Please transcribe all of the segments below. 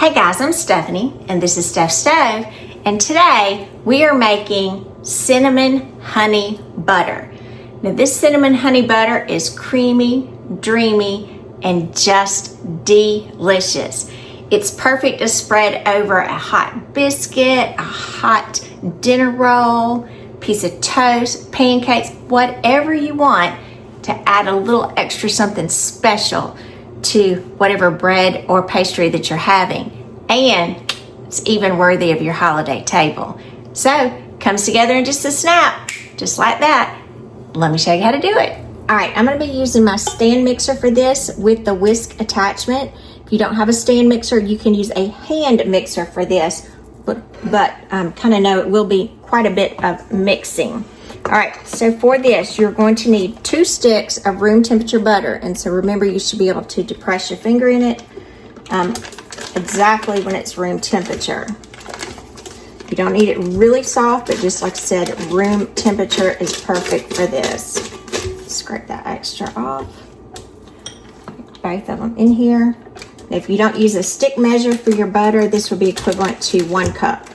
Hey guys, I'm Stephanie and this is Steph Stove, and today we are making cinnamon honey butter. Now this cinnamon honey butter is creamy, dreamy, and just delicious. It's perfect to spread over a hot biscuit, a hot dinner roll, piece of toast, pancakes, whatever you want to add a little extra something special to whatever bread or pastry that you're having. And it's even worthy of your holiday table. So, comes together in just a snap, just like that. Let me show you how to do it. All right, I'm gonna be using my stand mixer for this with the whisk attachment. If you don't have a stand mixer, you can use a hand mixer for this, but kind of know it will be quite a bit of mixing. All right, so for this, you're going to need 2 sticks of room temperature butter. And so remember, you should be able to depress your finger in it exactly when it's room temperature. You don't need it really soft, but just like I said, room temperature is perfect for this. Scrape that extra off. Put both of them in here. If you don't use a stick measure for your butter, this will be equivalent to 1 cup.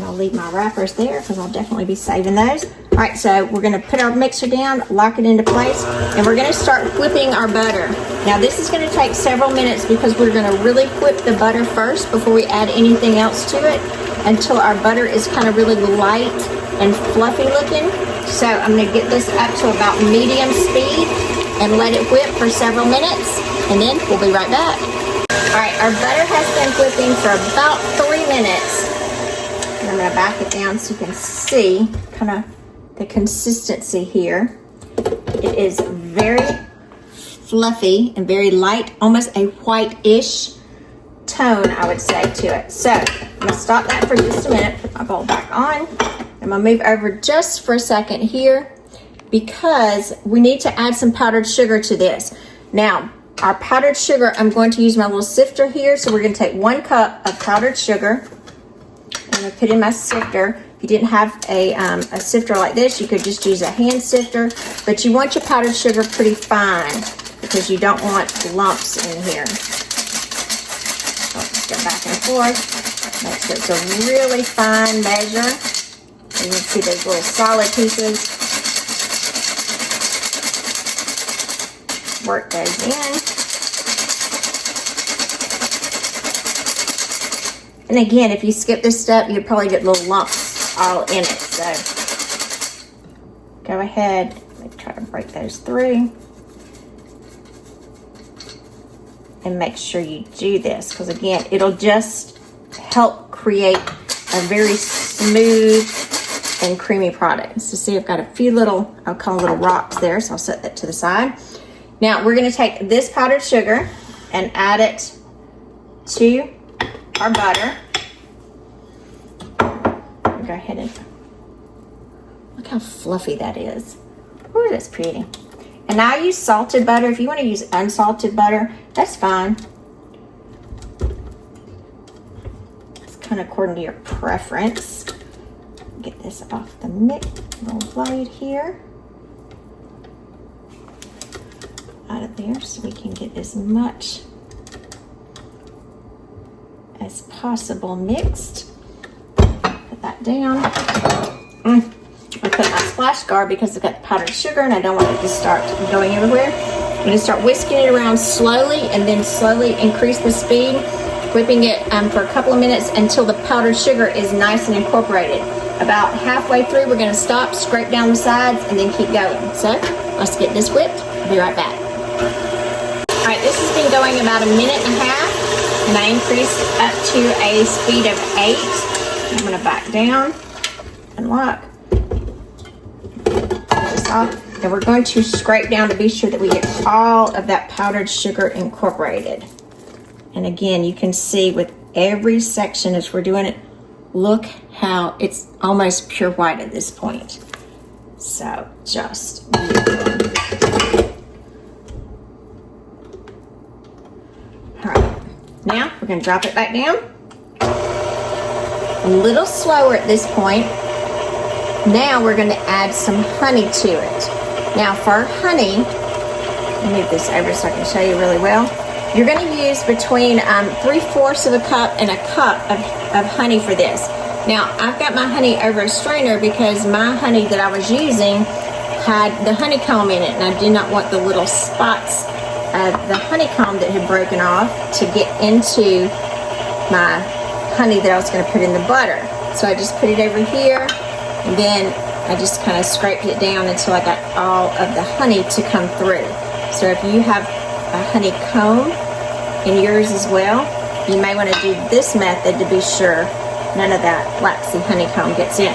I'll leave my wrappers there because I'll definitely be saving those. All right, so we're gonna put our mixer down, lock it into place, and we're gonna start whipping our butter. Now this is gonna take several minutes because we're gonna really whip the butter first before we add anything else to it until our butter is kind of really light and fluffy looking. So I'm gonna get this up to about medium speed and let it whip for several minutes, and then we'll be right back. All right, our butter has been whipping for about 3 minutes. And I'm gonna back it down so you can see kind of the consistency here. It is very fluffy and very light, almost a white-ish tone, I would say, to it. So I'm gonna stop that for just a minute, put my bowl back on. I'm gonna move over just for a second here because we need to add some powdered sugar to this. Now, our powdered sugar, I'm going to use my little sifter here. So we're gonna take 1 cup of powdered sugar. I'm gonna put in my sifter. If you didn't have a sifter like this, you could just use a hand sifter, but you want your powdered sugar pretty fine because you don't want lumps in here. So just go back and forth. Make sure it's a really fine measure. You can see those little solid pieces. Work those in. And again, if you skip this step, you'd probably get little lumps all in it. So go ahead, let me try to break those through. And make sure you do this, because again, it'll just help create a very smooth and creamy product. So see, I've got a few little, I'll call them little rocks there, so I'll set that to the side. Now we're gonna take this powdered sugar and add it to our butter. Go ahead and look how fluffy that is. Ooh, that's pretty. And now I use salted butter. If you want to use unsalted butter, that's fine. It's kind of according to your preference. Get this off the little blade here. Out of there so we can get as much as possible mixed. Put that down. I put my splash guard because I've got powdered sugar and I don't want it to start going everywhere. I'm going to start whisking it around slowly and then slowly increase the speed, whipping it for a couple of minutes until the powdered sugar is nice and incorporated. About halfway through, we're going to stop, scrape down the sides, and then keep going. So let's get this whipped. I'll be right back. All right, this has been going about 1.5 minutes. And I increased up to a speed of 8. I'm going to back down and lock. Get this off. And we're going to scrape down to be sure that we get all of that powdered sugar incorporated. And again, you can see with every section as we're doing it, look how it's almost pure white at this point. So just beautiful. All right. Now we're going to drop it back down. A little slower at this point. Now we're going to add some honey to it. Now for honey, move this over so I can show you really well. You're going to use between 3/4 of a cup and a cup of honey for this. Now, I've got my honey over a strainer because my honey that I was using had the honeycomb in it, and I did not want the little spots of the honeycomb that had broken off to get into my honey that I was going to put in the butter. So I just put it over here, and then I just kind of scraped it down until I got all of the honey to come through. So if you have a honeycomb in yours as well, you may want to do this method to be sure none of that waxy honeycomb gets in.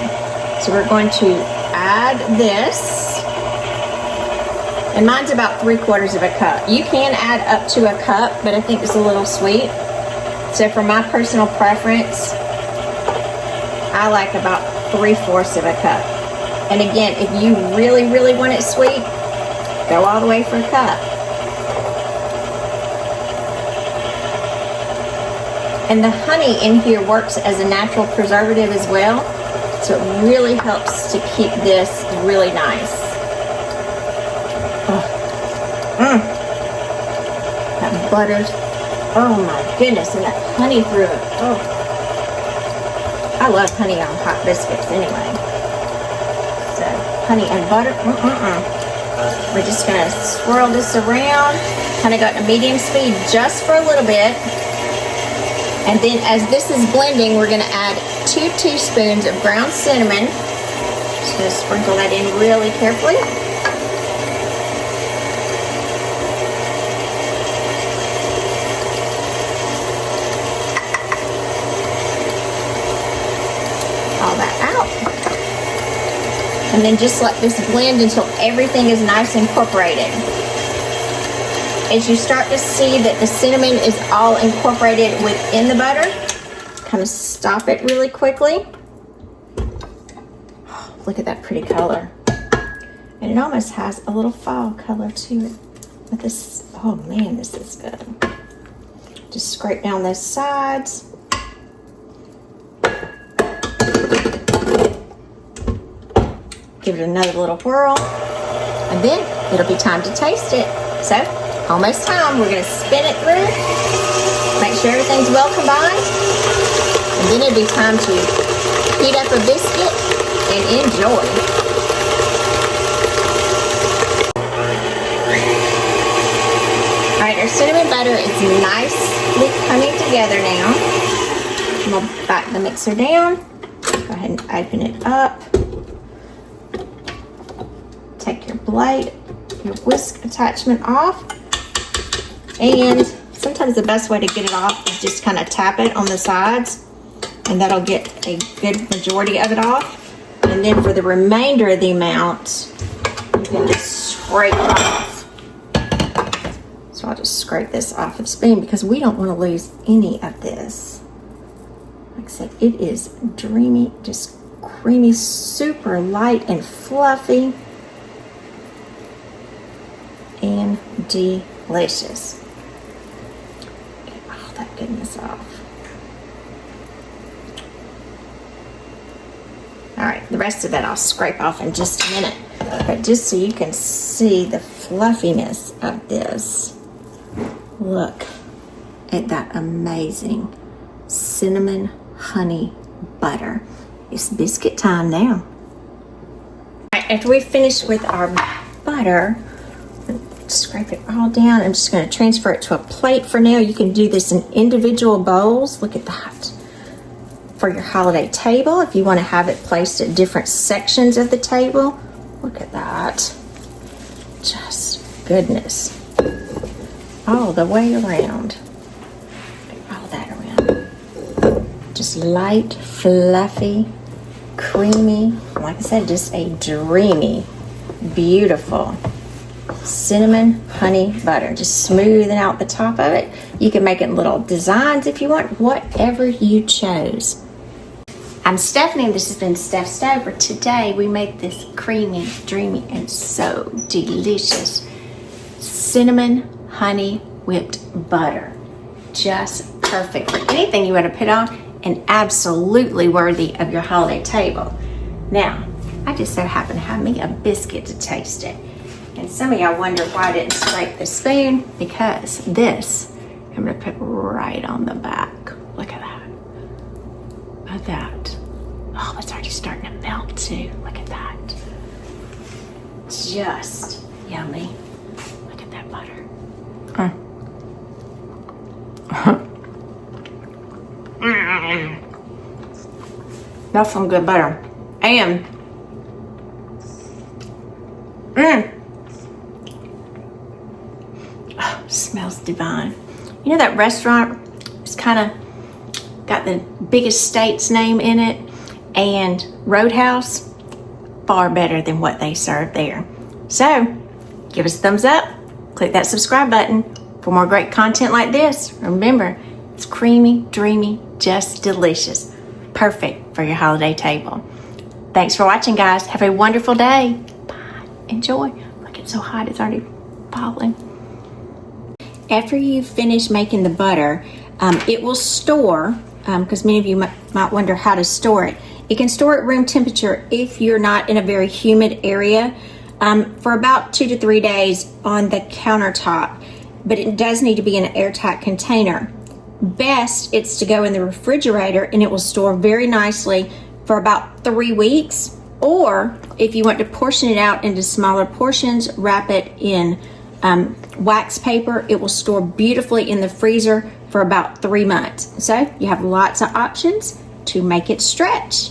So we're going to add this, and mine's about 3/4 of a cup. You can add up to a cup, but I think it's a little sweet. So for my personal preference, I like about 3/4 of a cup. And again, if you really, really want it sweet, go all the way for a cup. And the honey in here works as a natural preservative as well, so it really helps to keep this really nice. That butters, oh my goodness, and that honey through it. Oh, I love honey on hot biscuits anyway. So honey and butter. We're just gonna swirl this around, kind of go at a medium speed just for a little bit. And then as this is blending, we're gonna add 2 teaspoons of ground cinnamon. Just gonna sprinkle that in really carefully. All that out. And then just let this blend until everything is nice and incorporated. As you start to see that the cinnamon is all incorporated within the butter, kind of stop it really quickly. Oh, look at that pretty color. And it almost has a little fall color to it. But this, oh man, this is good. Just scrape down those sides. Give it another little whirl. And then it'll be time to taste it. So, almost time. We're going to spin it through. Make sure everything's well combined. And then it'll be time to heat up a biscuit and enjoy. Alright, our cinnamon butter is nicely coming together now. We'll back the mixer down. Go ahead and open it up. Take your blade, your whisk attachment off. And sometimes the best way to get it off is just kind of tap it on the sides, and that'll get a good majority of it off. And then for the remainder of the amount, you can just scrape it off. So I'll just scrape this off of spoon because we don't want to lose any of this. Like I said, it is dreamy, just creamy, super light and fluffy, and delicious. Get all that goodness off. All right, the rest of that I'll scrape off in just a minute. But just so you can see the fluffiness of this, look at that amazing cinnamon honey butter. It's biscuit time now. All right, after we finish with our butter, scrape it all down. I'm just going to transfer it to a plate for now. You can do this in individual bowls. Look at that. For your holiday table, if you want to have it placed at different sections of the table. Look at that. Just goodness. All the way around. All that around. Just light, fluffy, creamy. Like I said, just a dreamy, beautiful cinnamon honey butter. Just smoothing out the top of it. You can make it in little designs if you want, whatever you chose. I'm Stephanie, and this has been Steph Stove, where today we make this creamy, dreamy, and so delicious cinnamon honey whipped butter. Just perfect for anything you want to put on, and absolutely worthy of your holiday table. Now, I just so happen to have me a biscuit to taste it. And some of y'all wonder why I didn't scrape the spoon, because this I'm gonna put right on the back. Look at that. Look at that. Oh, it's already starting to melt too. Look at that. Just yummy. Look at that butter. That's some good butter. And oh, smells divine. You know that restaurant is kind of got the biggest state's name in it, and Roadhouse, far better than what they serve there. So give us a thumbs up, click that subscribe button for more great content like this. Remember, it's creamy, dreamy, just delicious. Perfect for your holiday table. Thanks for watching, guys. Have a wonderful day. Bye. Enjoy. Look, it's so hot, it's already falling. After you finish making the butter, it will store, because many of you might wonder how to store it. It can store at room temperature if you're not in a very humid area, for about 2 to 3 days on the countertop, but it does need to be in an airtight container. Best it's to go in the refrigerator, and it will store very nicely for about 3 weeks. Or if you want to portion it out into smaller portions, wrap it in wax paper. It will store beautifully in the freezer for about 3 months. So you have lots of options to make it stretch.